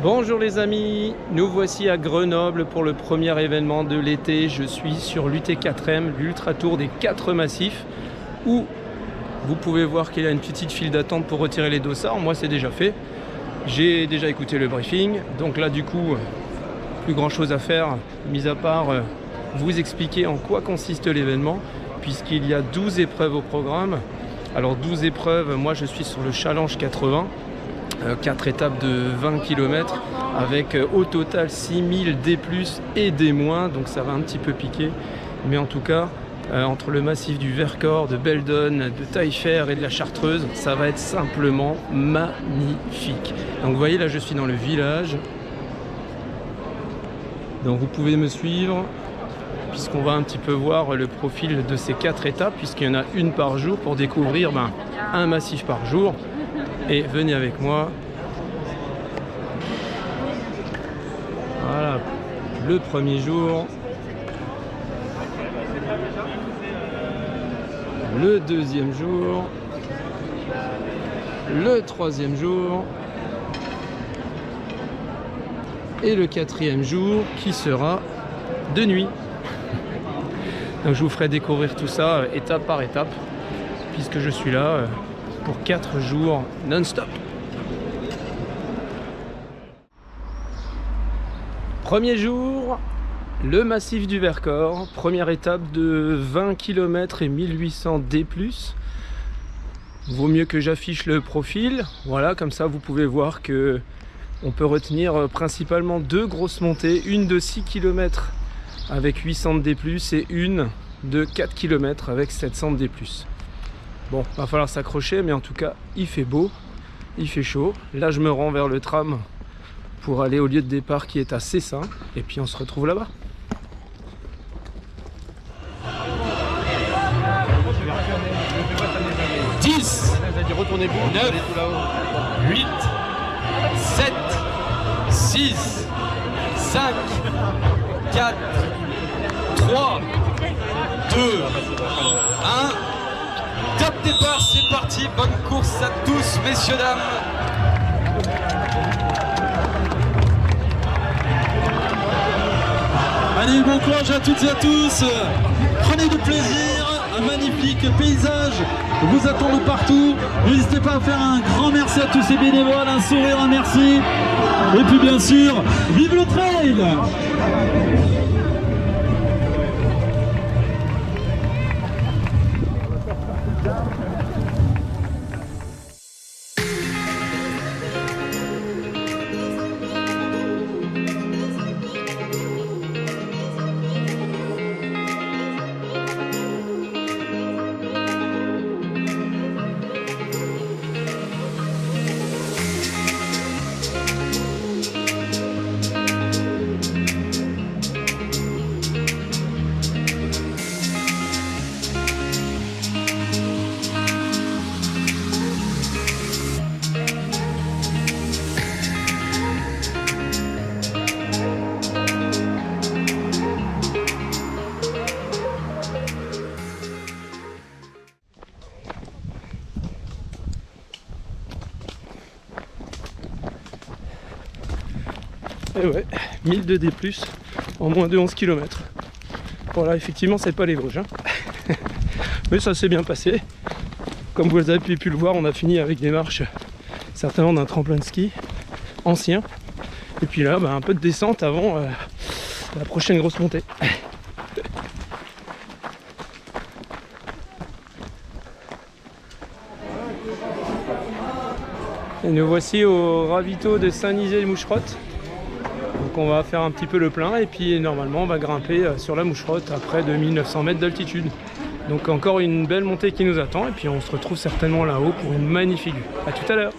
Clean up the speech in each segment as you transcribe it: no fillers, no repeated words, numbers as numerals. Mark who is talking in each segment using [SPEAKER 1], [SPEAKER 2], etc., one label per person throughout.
[SPEAKER 1] Bonjour les amis, nous voici à Grenoble pour le premier événement de l'été. Je suis sur l'UT4M, l'Ultra Tour des 4 massifs, où vous pouvez voir qu'il y a une petite file d'attente pour retirer les dossards. Moi c'est déjà fait, j'ai déjà écouté le briefing, donc là du coup, plus grand chose à faire, mis à part vous expliquer en quoi consiste l'événement, puisqu'il y a 12 épreuves au programme. Alors 12 épreuves, moi je suis sur le Challenge 80. 4 étapes de 20 km avec au total 6000 D+, et D-, donc ça va un petit peu piquer, mais en tout cas entre le massif du Vercors, de Beldon, de Taillefer et de la Chartreuse, ça va être simplement magnifique. Donc vous voyez là je suis dans le village, donc vous pouvez me suivre puisqu'on va un petit peu voir le profil de ces 4 étapes, puisqu'il y en a une par jour pour découvrir un massif par jour. Et venez avec moi. Voilà, le premier jour, le deuxième jour, le troisième jour et le quatrième jour qui sera de nuit. Donc je vous ferai découvrir tout ça étape par étape, puisque je suis là pour 4 jours non-stop. Premier jour, le massif du Vercors, première étape de 20 km et 1800 D+. Vaut mieux que j'affiche le profil, voilà, comme ça vous pouvez voir que on peut retenir principalement 2 grosses montées, une de 6 km avec 800 D+, et une de 4 km avec 700 D+. Bon, va falloir s'accrocher, mais en tout cas, il fait beau, il fait chaud. Là, je me rends vers le tram pour aller au lieu de départ qui est à Cessin, et puis on se retrouve là-bas. « 10, 9, 8, 7, 6, 5, 4, 3, 2, 1... Top départ, c'est parti, bonne course à tous, messieurs, dames.
[SPEAKER 2] Allez, bon courage à toutes et à tous. Prenez du plaisir, un magnifique paysage vous attend de partout. N'hésitez pas à faire un grand merci à tous ces bénévoles, un sourire, un merci. Et puis bien sûr, vive le trail!
[SPEAKER 1] Et ouais, 1002 D+, en moins de 11 km. Voilà, effectivement, c'est pas les Vosges, hein. Mais ça s'est bien passé. Comme vous avez pu le voir, on a fini avec des marches, certainement d'un tremplin de ski ancien. Et puis là, un peu de descente avant la prochaine grosse montée. Et nous voici au ravito de Saint-Nizier-le-Moucherotte. Donc on va faire un petit peu le plein et puis normalement on va grimper sur la Moucherotte à près de 1900 mètres d'altitude. Donc encore une belle montée qui nous attend et puis on se retrouve certainement là-haut pour une magnifique vue. A tout à l'heure.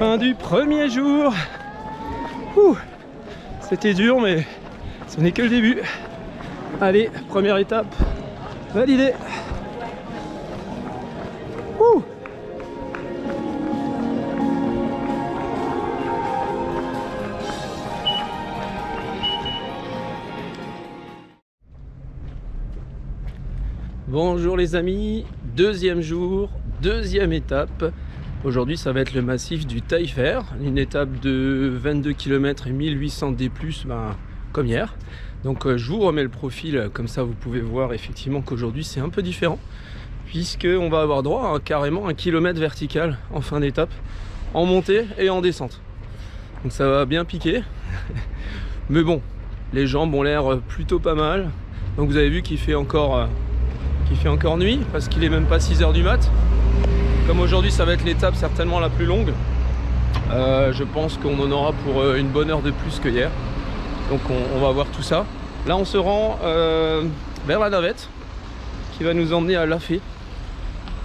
[SPEAKER 1] Fin du premier jour. C'était dur, mais ce n'est que le début. Allez, première étape validée. Bonjour les amis, deuxième jour, deuxième étape. Aujourd'hui ça va être le massif du Taillefer, une étape de 22 km et 1800 D+, comme hier. Donc je vous remets le profil, comme ça vous pouvez voir effectivement qu'aujourd'hui c'est un peu différent, puisqu'on va avoir droit à carrément 1 km vertical en fin d'étape, en montée et en descente. Donc ça va bien piquer, mais bon, les jambes ont l'air plutôt pas mal. Donc vous avez vu qu'il fait encore nuit, parce qu'il est même pas 6 h du mat. Comme aujourd'hui ça va être l'étape certainement la plus longue, je pense qu'on en aura pour une bonne heure de plus que hier. Donc on va voir tout ça. Là on se rend vers la navette qui va nous emmener à La Fée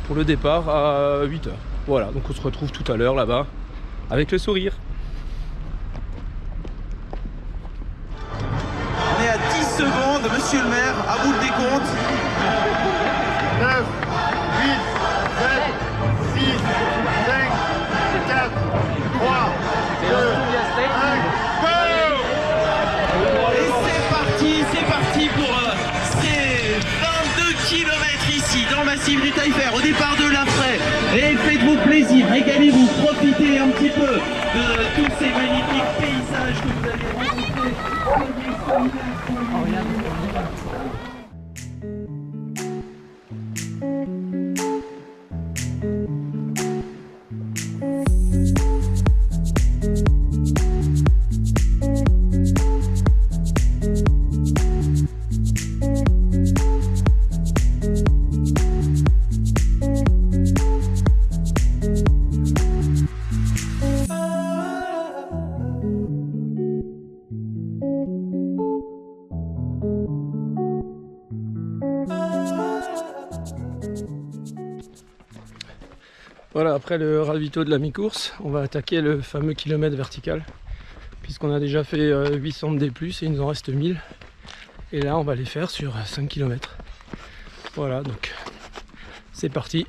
[SPEAKER 1] pour le départ à 8 h. Voilà, donc on se retrouve tout à l'heure là-bas avec le sourire.
[SPEAKER 3] On est à 10 secondes, monsieur le maire, à vous le décompte.
[SPEAKER 4] 9, 8, 7, 6, 5, 4, 3, 2, 1, go!
[SPEAKER 3] Et c'est parti pour ces 22 km ici dans le massif du Taillefer, au départ de La Fée. Et faites-vous plaisir, régalez-vous, profitez un petit peu de tous ces magnifiques paysages que vous allez rencontrer.
[SPEAKER 1] Voilà, après le ravito de la mi-course, on va attaquer le fameux kilomètre vertical, puisqu'on a déjà fait 800 D+, et il nous en reste 1000. Et là, on va les faire sur 5 km. Voilà, donc c'est parti.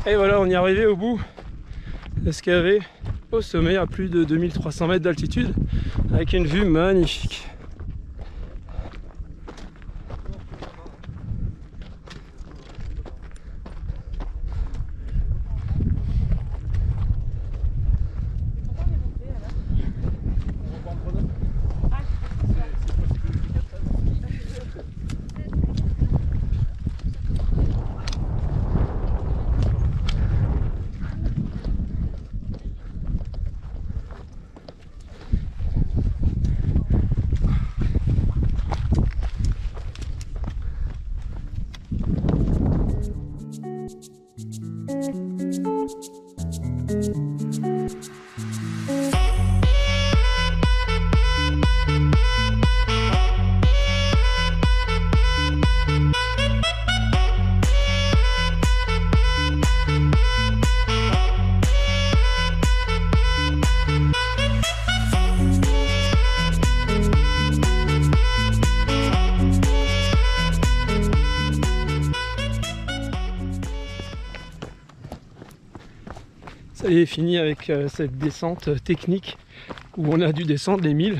[SPEAKER 1] Et voilà, on y est arrivé au bout de ce qu'il y avait au sommet à plus de 2300 mètres d'altitude, avec une vue magnifique. Ça y est, fini avec cette descente technique où on a dû descendre les 1000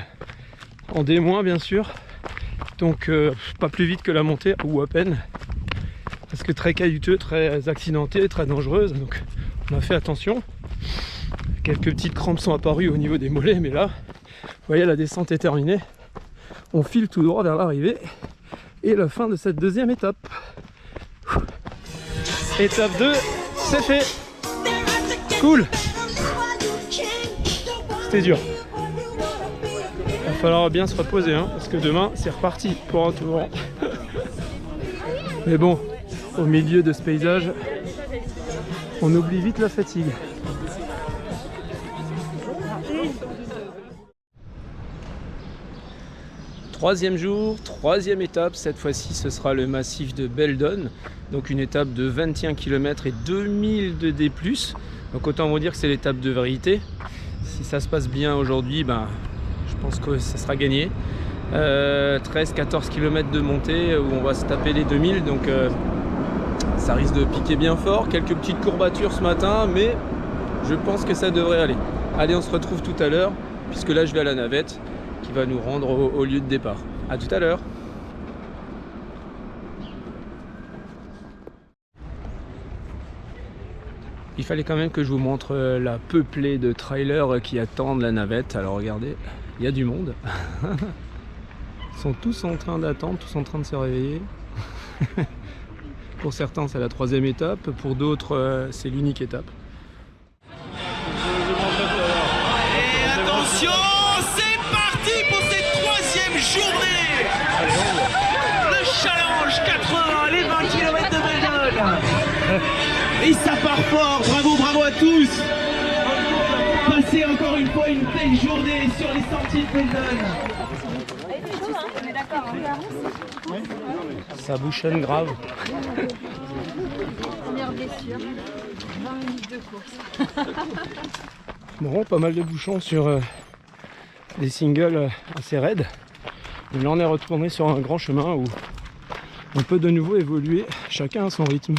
[SPEAKER 1] en D- bien sûr, donc pas plus vite que la montée ou à peine, parce que très caillouteux, très accidenté, très dangereuse, donc on a fait attention. Quelques petites crampes sont apparues au niveau des mollets, mais là, vous voyez, la descente est terminée. On file tout droit vers l'arrivée et la fin de cette deuxième étape. Étape 2, c'est fait. Cool. C'était dur. Il va falloir bien se reposer, hein, parce que demain, c'est reparti pour un tour. Mais bon, au milieu de ce paysage, on oublie vite la fatigue. Troisième jour, troisième étape, cette fois-ci ce sera le massif de Beldon, donc une étape de 21 km et 2000 de D+. Donc autant vous dire que c'est l'étape de vérité. Si ça se passe bien aujourd'hui, ben, je pense que ça sera gagné. 13-14 km de montée où on va se taper les 2000, donc ça risque de piquer bien fort. Quelques petites courbatures ce matin, mais je pense que ça devrait aller. Allez, on se retrouve tout à l'heure, puisque là je vais à la navette qui va nous rendre au lieu de départ. A tout à l'heure. Il fallait quand même que je vous montre la peuplée de trailers qui attendent la navette. Alors regardez, il y a du monde. Ils sont tous en train d'attendre, tous en train de se réveiller. Pour certains c'est la troisième étape, pour d'autres c'est l'unique étape.
[SPEAKER 3] Et attention, c'est parti pour cette troisième journée. Le challenge 80, les 20 km de Beldon. Et ça part fort, bravo, bravo à tous. Passez encore une fois une belle journée sur les sentiers de Beldon.
[SPEAKER 1] Ça bouchonne grave.
[SPEAKER 5] Première blessure, 20 minutes de course.
[SPEAKER 1] Bon, pas mal de bouchons sur des singles assez raides. Et là on est retourné sur un grand chemin où on peut de nouveau évoluer chacun à son rythme.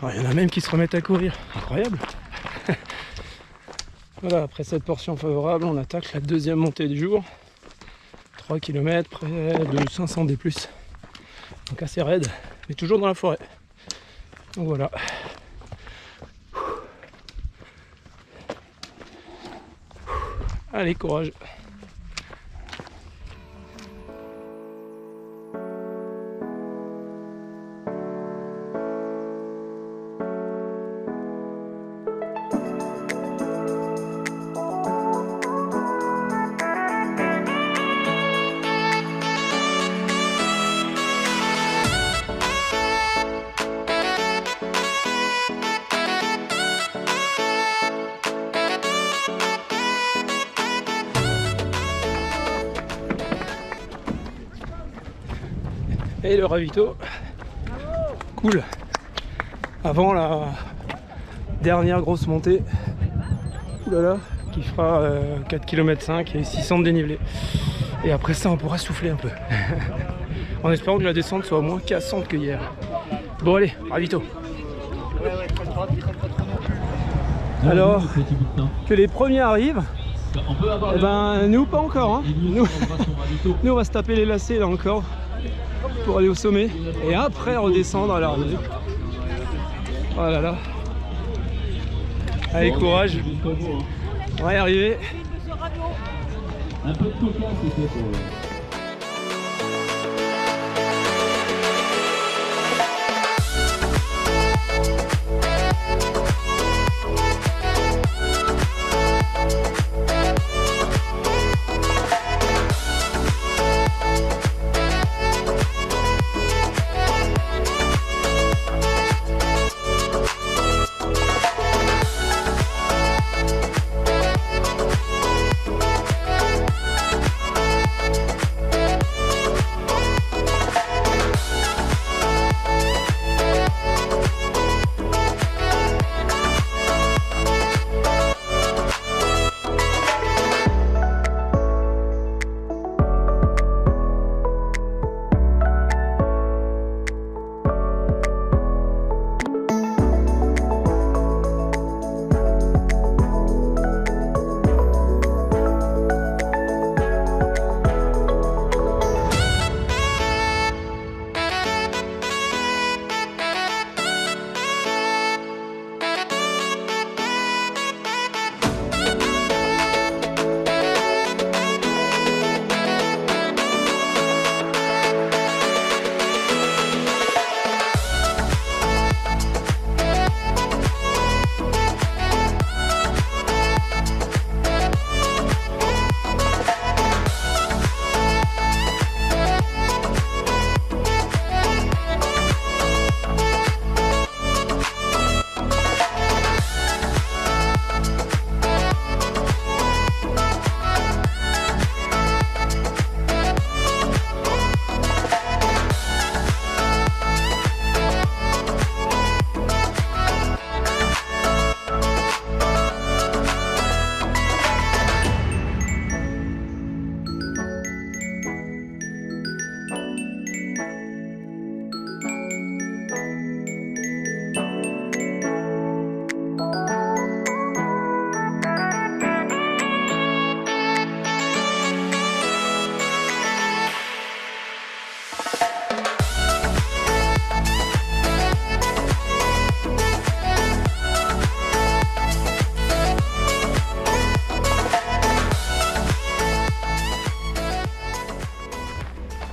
[SPEAKER 1] Alors, il y en a même qui se remettent à courir, incroyable. Voilà, après cette portion favorable, on attaque la deuxième montée du jour. 3 km, près de 500 D+. Donc assez raide, mais toujours dans la forêt. Donc voilà. Allez, courage. Et le ravito, cool. Avant la dernière grosse montée, oulala, qui fera 4,5 km et 600 de dénivelé. Et après ça, on pourra souffler un peu. En espérant que la descente soit au moins cassante que hier. Bon allez, ravito. Alors que les premiers arrivent, eh ben nous pas encore. Hein. Nous on va se taper les lacets là encore pour aller au sommet et après redescendre à l'arrivée. Oh là là. Allez, courage. On va y arriver.
[SPEAKER 2] Un peu de coca, c'était pour...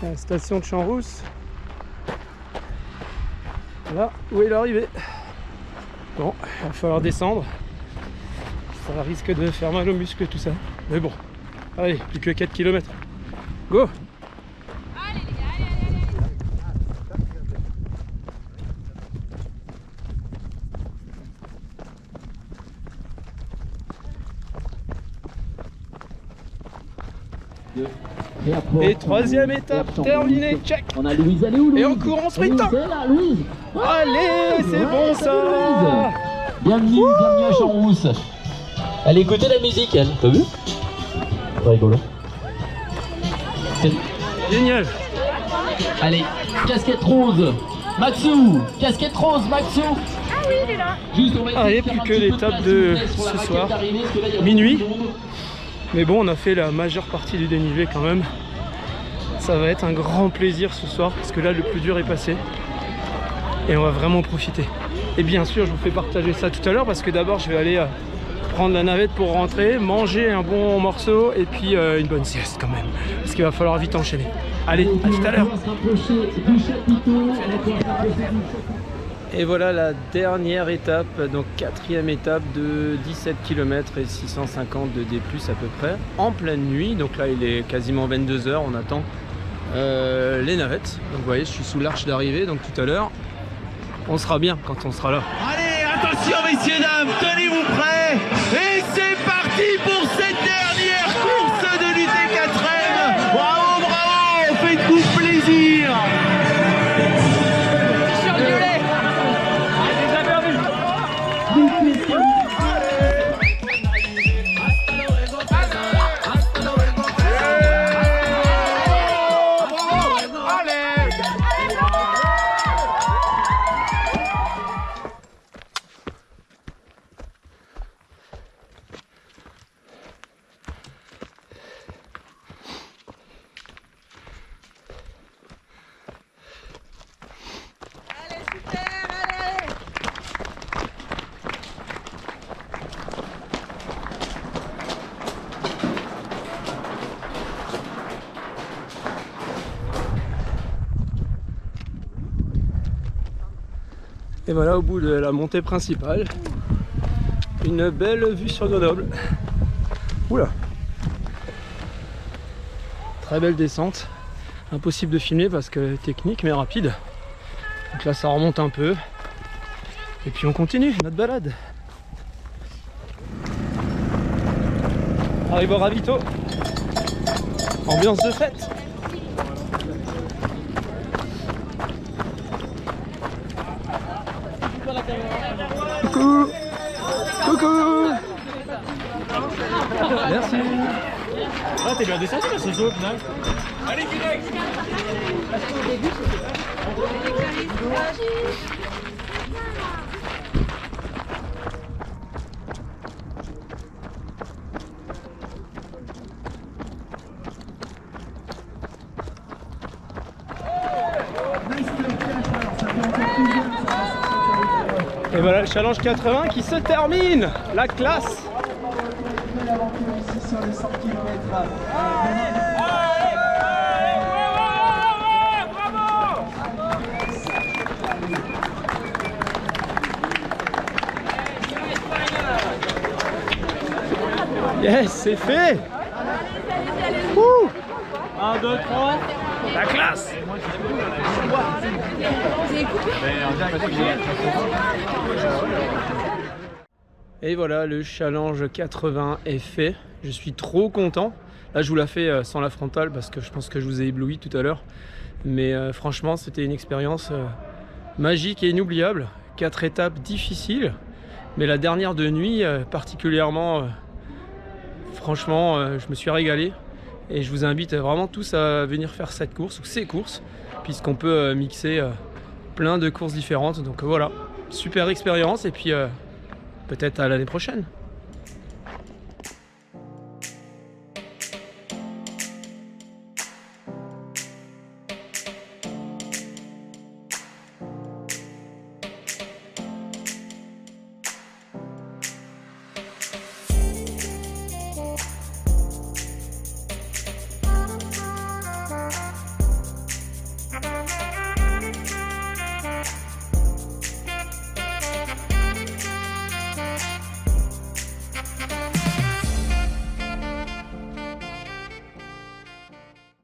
[SPEAKER 1] La station de Champs-Rousse. Là où est l'arrivée. Bon, il va falloir descendre. Ça risque de faire mal aux muscles tout ça. Mais bon, allez, plus que 4 km. Go!
[SPEAKER 5] Allez les gars, allez.
[SPEAKER 1] Et troisième étape terminée, check.
[SPEAKER 6] On a Louise, elle est où Louise?
[SPEAKER 1] Et on court en sprintant.
[SPEAKER 6] Louise, elle est là, Louise.
[SPEAKER 1] Allez, c'est bon ça.
[SPEAKER 6] Bienvenue à Champs-Rousse. Elle écoutait la musique, elle. T'as vu? C'est rigolo.
[SPEAKER 1] Génial.
[SPEAKER 6] Allez, casquette rose. Maxou, casquette rose, Maxou.
[SPEAKER 5] Ah oui, il est là.
[SPEAKER 6] Juste, on va essayer
[SPEAKER 1] Allez,
[SPEAKER 6] de faire
[SPEAKER 1] plus
[SPEAKER 6] un
[SPEAKER 1] que
[SPEAKER 6] petit peu
[SPEAKER 1] l'étape
[SPEAKER 6] place
[SPEAKER 1] de
[SPEAKER 6] pour la
[SPEAKER 1] ce
[SPEAKER 6] raquette
[SPEAKER 1] soir.
[SPEAKER 6] d'arrivée, parce que là, il y a
[SPEAKER 1] Minuit.
[SPEAKER 6] beaucoup de monde.
[SPEAKER 1] Mais bon, on a fait la majeure partie du dénivelé quand même. Ça va être un grand plaisir ce soir parce que là, le plus dur est passé. Et on va vraiment profiter. Et bien sûr, je vous fais partager ça tout à l'heure parce que d'abord, je vais aller prendre la navette pour rentrer, manger un bon morceau et puis une bonne sieste quand même. Parce qu'il va falloir vite enchaîner. Allez, à tout à l'heure. Et voilà la dernière étape, donc quatrième étape de 17 km et 650 de D+, à peu près, en pleine nuit. Donc là il est quasiment 22 h, on attend les navettes. Donc vous voyez, je suis sous l'arche d'arrivée, donc tout à l'heure, on sera bien quand on sera là.
[SPEAKER 3] Allez, attention messieurs, dames, tenez-vous prêts. Et c'est parti pour cette dernière course de l'UT4M. Bravo, bravo, faites-vous plaisir.
[SPEAKER 1] Et voilà, au bout de la montée principale, une belle vue sur Grenoble. Oula! Très belle descente. Impossible de filmer parce que technique mais rapide. Donc là ça remonte un peu. Et puis on continue notre balade. Arrive au ravito. Ambiance de fête. Coucou. Coucou. Merci.
[SPEAKER 7] Ah, t'es bien descendu là, ce saut au final. Allez, direct.
[SPEAKER 1] Et voilà le challenge 80 qui se termine. La classe. Yes, c'est fait.
[SPEAKER 7] 1, 2, 3.
[SPEAKER 1] La classe. Et voilà, le challenge 80 est fait. Je suis trop content. Là, je vous la fais sans la frontale parce que je pense que je vous ai ébloui tout à l'heure. Mais franchement, c'était une expérience magique et inoubliable. 4 étapes difficiles. Mais la dernière de nuit, particulièrement, franchement, je me suis régalé. Et je vous invite vraiment tous à venir faire cette course ou ces courses, puisqu'on peut mixer plein de courses différentes. Donc voilà, super expérience et puis peut-être à l'année prochaine.